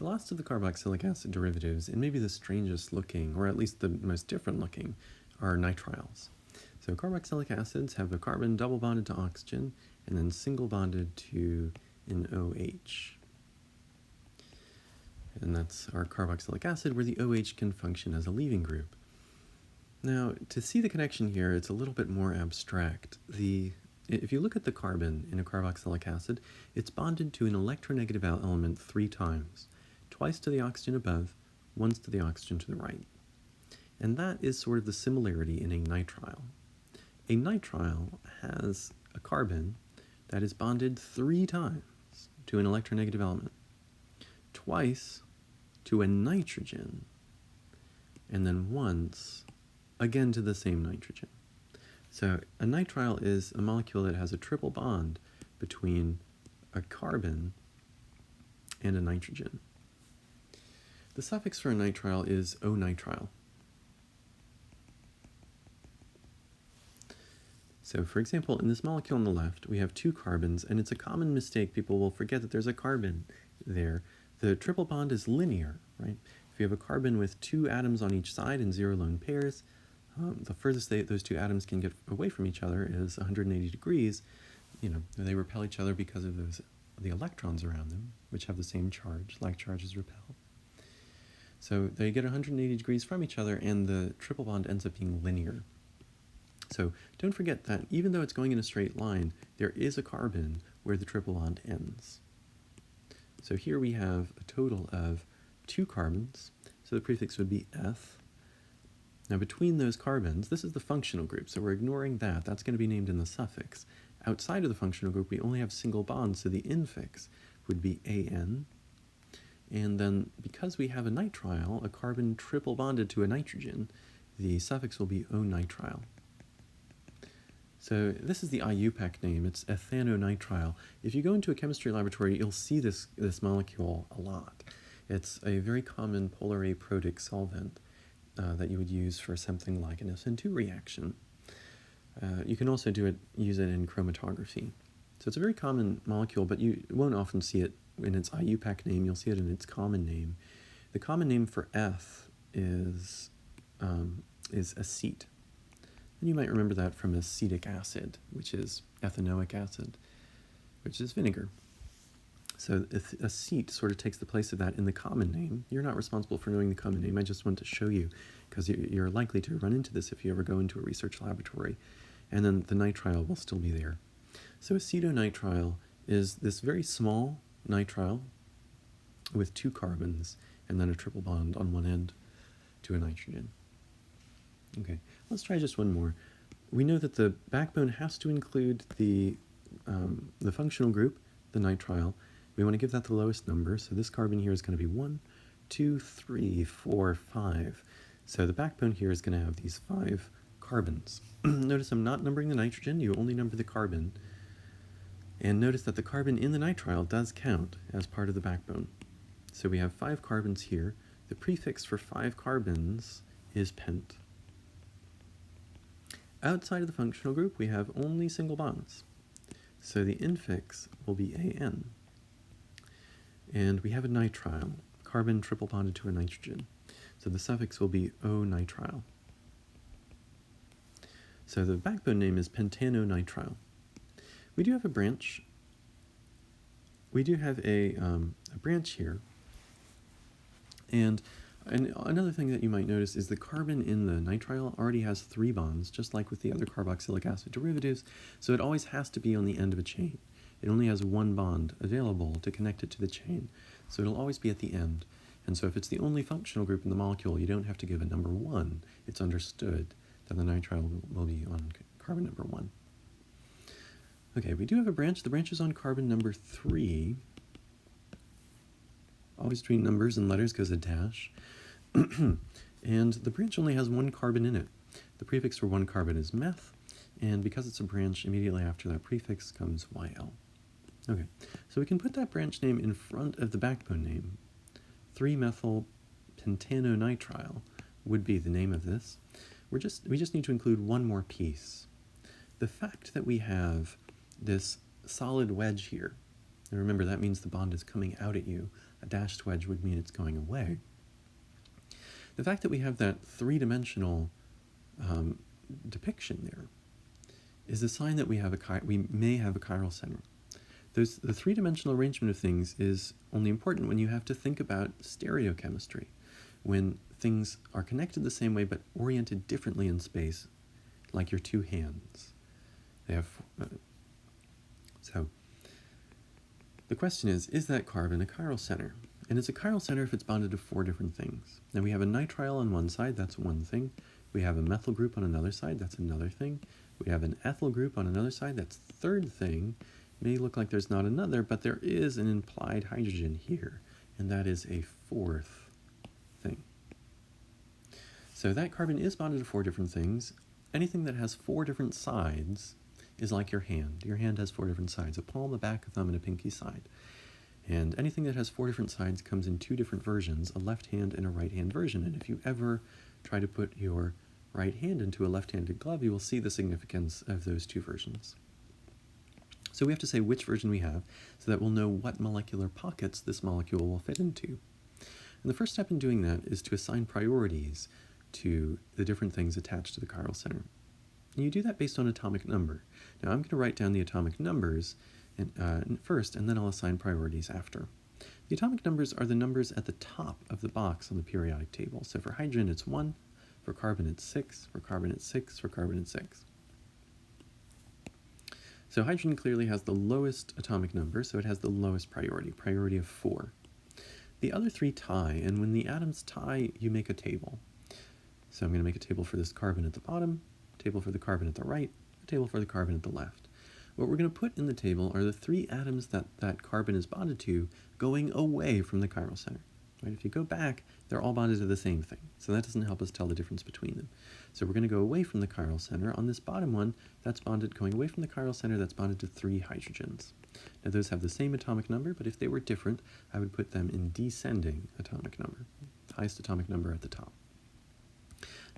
The last of the carboxylic acid derivatives, and maybe the strangest looking, or at least the most different looking, are nitriles. So carboxylic acids have a carbon double bonded to oxygen and then single bonded to an OH. And that's our carboxylic acid, where the OH can function as a leaving group. Now, to see the connection here, it's a little bit more abstract. If you look at the carbon in a carboxylic acid, it's bonded to an electronegative element 3 times, twice to the oxygen above, once to the oxygen to the right. And that is sort of the similarity in a nitrile. A nitrile has a carbon that is bonded 3 times to an electronegative element, twice to a nitrogen, and then once again to the same nitrogen. So a nitrile is a molecule that has a triple bond between a carbon and a nitrogen. The suffix for a nitrile is O-nitrile. So for example, in this molecule on the left, we have 2 carbons, and it's a common mistake. People will forget that there's a carbon there. The triple bond is linear, right? If you have a carbon with 2 atoms on each side in 0 lone pairs, the furthest those 2 atoms can get away from each other is 180 degrees. They repel each other because of the electrons around them, which have the same charge, like charges repel. So they get 180 degrees from each other, and the triple bond ends up being linear. So don't forget that even though it's going in a straight line, there is a carbon where the triple bond ends. So here we have a total of 2 carbons, so the prefix would be F. Now between those carbons, this is the functional group, so we're ignoring that. That's going to be named in the suffix. Outside of the functional group, we only have single bonds, so the infix would be AN. And then because we have a nitrile, a carbon triple bonded to a nitrogen, the suffix will be O-nitrile. So this is the IUPAC name. It's ethanonitrile. If you go into a chemistry laboratory, you'll see this molecule a lot. It's a very common polar aprotic solvent that you would use for something like an SN2 reaction. You can also use it in chromatography. So it's a very common molecule, but you won't often see it in its IUPAC name. You'll see it in its common name. The common name for F is acete. And you might remember that from acetic acid, which is ethanoic acid, which is vinegar. So acete sort of takes the place of that in the common name. You're not responsible for knowing the common name. I just want to show you, because you're likely to run into this if you ever go into a research laboratory. And then the nitrile will still be there. So acetonitrile is this very small nitrile with 2 carbons and then a triple bond on one end to a nitrogen. Okay, let's try just one more. We know that the backbone has to include the functional group, the nitrile. We want to give that the lowest number, so this carbon here is going to be 1, 2, 3, 4, 5. So the backbone here is going to have these 5 carbons. Notice I'm not numbering the nitrogen, you only number the carbon. And notice that the carbon in the nitrile does count as part of the backbone. So we have 5 carbons here. The prefix for 5 carbons is pent. Outside of the functional group, we have only single bonds. So the infix will be AN. And we have a nitrile, carbon triple bonded to a nitrogen. So the suffix will be O-nitrile. So the backbone name is pentanonitrile. We do have a branch. We do have a branch here. And another thing that you might notice is the carbon in the nitrile already has 3 bonds, just like with the other carboxylic acid derivatives, so it always has to be on the end of a chain. It only has 1 bond available to connect it to the chain, so it'll always be at the end. And so if it's the only functional group in the molecule, you don't have to give a number 1. It's understood that the nitrile will be on carbon number 1. Okay, we do have a branch. The branch is on carbon number 3. Always between numbers and letters goes a dash. And the branch only has 1 carbon in it. The prefix for 1 carbon is meth, and because it's a branch, immediately after that prefix comes YL. Okay, so we can put that branch name in front of the backbone name. 3-methyl pentanonitrile would be the name of this. We just need to include 1 more piece. The fact that we have this solid wedge here And remember, that means the bond is coming out at you. A dashed wedge would mean it's going away. The fact that we have that three-dimensional depiction there is a sign that we may have a chiral center. The three-dimensional arrangement of things is only important when you have to think about stereochemistry, when things are connected the same way but oriented differently in space, like your two hands. So the question is that carbon a chiral center? And it's a chiral center if it's bonded to four different things. Now we have a nitrile on one side, that's one thing. We have a methyl group on another side, that's another thing. We have an ethyl group on another side, that's third thing. May look like there's not another, but there is an implied hydrogen here, and that is a fourth thing. So that carbon is bonded to four different things. Anything that has four different sides is like your hand. Your hand has four different sides, a palm, a back, a thumb, and a pinky side. And anything that has four different sides comes in two different versions, a left hand and a right hand version. And if you ever try to put your right hand into a left-handed glove, you will see the significance of those two versions. So we have to say which version we have so that we'll know what molecular pockets this molecule will fit into. And the first step in doing that is to assign priorities to the different things attached to the chiral center. And you do that based on atomic number. Now I'm going to write down the atomic numbers first, and then I'll assign priorities after. The atomic numbers are the numbers at the top of the box on the periodic table. So for hydrogen it's 1, for carbon it's 6, for carbon it's 6, for carbon it's 6. So hydrogen clearly has the lowest atomic number, so it has the lowest priority of 4. The other three tie, and when the atoms tie, you make a table. So I'm going to make a table for this carbon at the bottom, a table for the carbon at the right, a table for the carbon at the left. What we're going to put in the table are the three atoms that carbon is bonded to going away from the chiral center. Right? If you go back, they're all bonded to the same thing, so that doesn't help us tell the difference between them. So we're going to go away from the chiral center. On this bottom one, that's bonded, going away from the chiral center, that's bonded to 3 hydrogens. Now those have the same atomic number, but if they were different, I would put them in descending atomic number, highest atomic number at the top.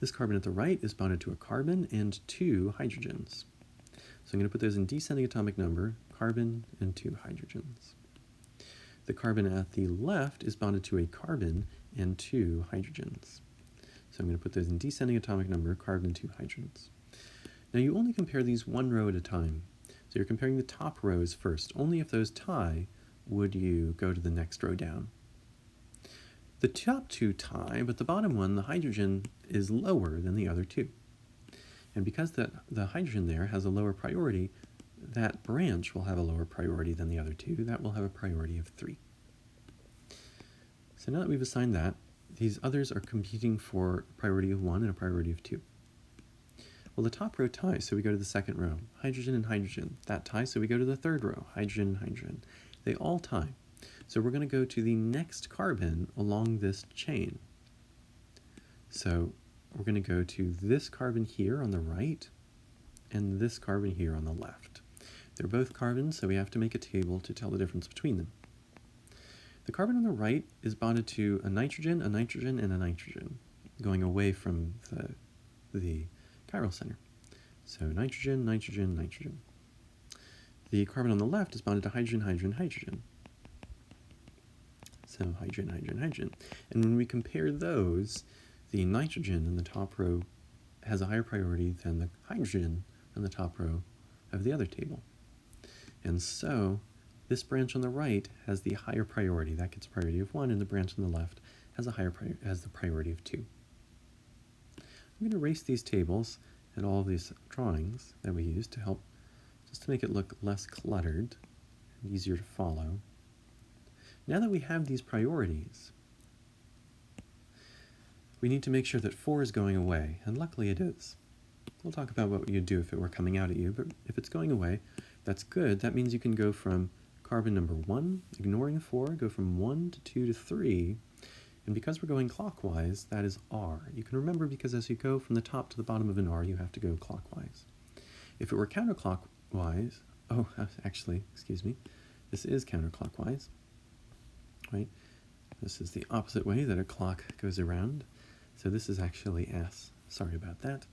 This carbon at the right is bonded to a carbon and 2 hydrogens. So I'm going to put those in descending atomic number, carbon and 2 hydrogens. The carbon at the left is bonded to a carbon and 2 hydrogens. So I'm going to put those in descending atomic number, carbon and 2 hydrogens. Now you only compare these one row at a time. So you're comparing the top rows first. Only if those tie would you go to the next row down. The top two tie, but the bottom one, the hydrogen, is lower than the other two. And because the hydrogen there has a lower priority, that branch will have a lower priority than the other two. That will have a priority of 3. So now that we've assigned that, these others are competing for a priority of 1 and a priority of 2. Well, the top row ties, so we go to the second row. Hydrogen and hydrogen. That ties, so we go to the third row. Hydrogen and hydrogen. They all tie. So we're going to go to the next carbon along this chain. So we're going to go to this carbon here on the right and this carbon here on the left. They're both carbons, so we have to make a table to tell the difference between them. The carbon on the right is bonded to a nitrogen, and a nitrogen, going away from the chiral center. So nitrogen, nitrogen, nitrogen. The carbon on the left is bonded to hydrogen, hydrogen, hydrogen. So hydrogen, hydrogen, hydrogen. And when we compare those, the nitrogen in the top row has a higher priority than the hydrogen in the top row of the other table. And so this branch on the right has the higher priority. That gets priority of 1, and the branch on the left has the priority of 2. I'm going to erase these tables and all of these drawings that we used to help, just to make it look less cluttered and easier to follow. Now that we have these priorities, we need to make sure that 4 is going away, and luckily it is. We'll talk about what you'd do if it were coming out at you, but if it's going away, that's good. That means you can go from carbon number 1, ignoring 4, go from 1 to 2 to 3, and because we're going clockwise, that is R. You can remember because as you go from the top to the bottom of an R, you have to go clockwise. If it were counterclockwise, actually, excuse me, this is counterclockwise, right? This is the opposite way that a clock goes around. So this is actually S. Sorry about that.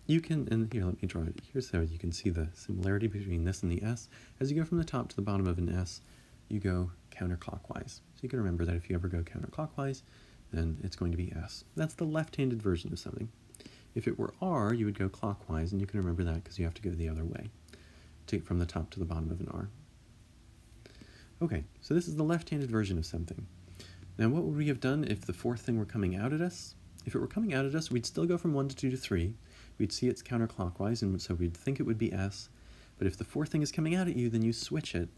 You can, and here, let me draw it here so you can see the similarity between this and the S. As you go from the top to the bottom of an S, you go counterclockwise. So you can remember that if you ever go counterclockwise, then it's going to be S. That's the left-handed version of something. If it were R, you would go clockwise, and you can remember that because you have to go the other way, from the top to the bottom of an R. Okay, so this is the left-handed version of something. Now what would we have done if the fourth thing were coming out at us? If it were coming out at us, we'd still go from 1 to 2 to 3. We'd see it's counterclockwise, and so we'd think it would be S. But if the fourth thing is coming out at you, then you switch it,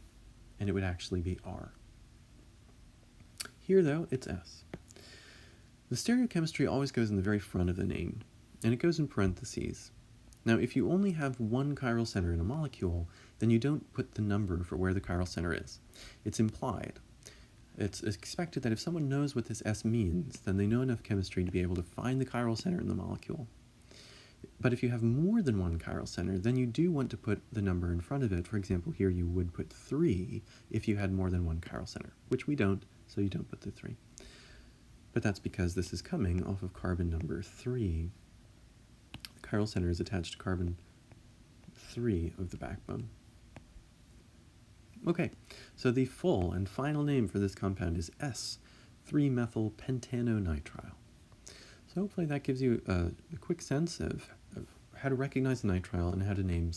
and it would actually be R. Here, though, it's S. The stereochemistry always goes in the very front of the name, and it goes in parentheses. Now, if you only have one chiral center in a molecule, then you don't put the number for where the chiral center is. It's implied. It's expected that if someone knows what this S means, then they know enough chemistry to be able to find the chiral center in the molecule. But if you have more than one chiral center, then you do want to put the number in front of it. For example, here you would put 3 if you had more than one chiral center, which we don't, so you don't put the 3. But that's because this is coming off of carbon number 3. The chiral center is attached to carbon 3 of the backbone. Okay, so the full and final name for this compound is S,3-methylpentanonitrile. So hopefully that gives you a quick sense of how to recognize the nitrile and how to name